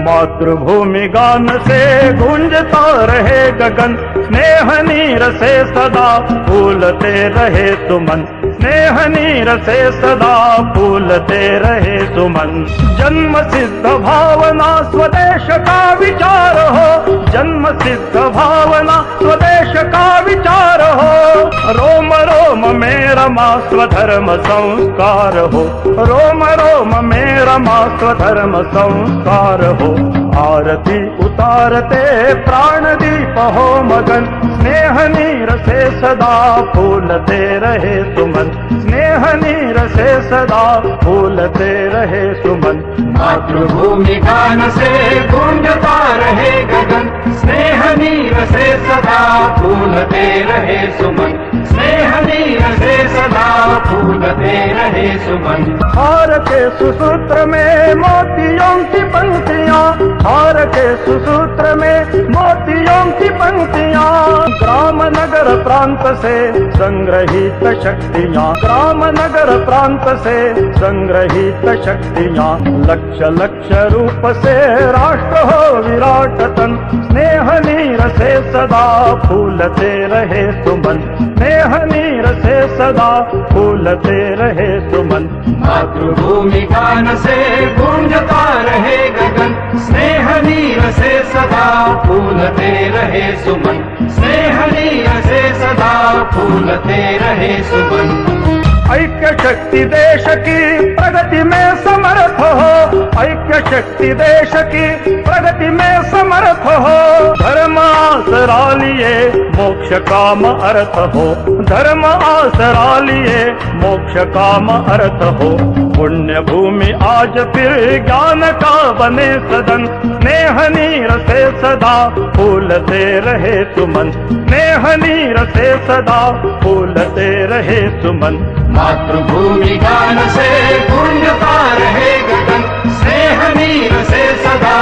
मातृभूमि गान से गूंजता रहे गगन, स्नेह नीर से सदा फूलते रहे सुमन, स्नेह नीर से सदा फूलते रहे सुमन। जन्म सिद्ध भावना स्वदेश का विचार हो, जन्म सिद्ध भावना स्वदेश का विचार हो, रोम रोम में रमा स्वधर्म संस्कार हो, रोम रोम में रमा स्वधर्म संस्कार हो। आरती उतारते प्राण दीप हो मगन, स्नेह नीर से सदा फूलते रहे सुमन, स्नेह नीर से सदा फूलते रहे सुमन। मातृभूमि गान से गूंजता रहे गगन, स्नेह नीर से सदा फूलते रहे सुमन, स्नेह नीर से सदा फूलते रहे सुमन। हार के सुसूत्र में मोतियों की पंक्तियां, हार के सुसूत्र में मोतियों की पंक्तियां, ग्राम नगर प्रांत से संग्रहित शक्तियां, ग्राम नगर प्रांत से संग्रहित शक्तियां। लक्ष्य लक्ष्य रूप से राष्ट्र हो विराट तन, स्नेह नीर से सदा फूलते रहे सुमन, स्नेह नीर से सदा फूलते रहे सुमन। मातृभूमि गान से गूंजता रहे गगन, स्नेह नीर से सदा फूलते रहे सुमन, स्नेह नीर से सदा फूलते रहे सुमन। ऐक्य शक्ति देश की प्रगति में समर्थ हो, ऐक्य शक्ति देश की प्रगति में समर्थ हो, धर्म आसरा लिए मोक्ष काम अर्थ हो, धर्म आसरा लिए मोक्ष काम अर्थ हो। पुण्य भूमि आज फिर ज्ञान का बने सदन, स्नेह नीर से सदा फूलते रहे सुमन, स्नेह नीर से सदा फूलते रहे सुमन। मातृभूमि गान से गूंजता रहे गगन, स्नेह नीर से सदा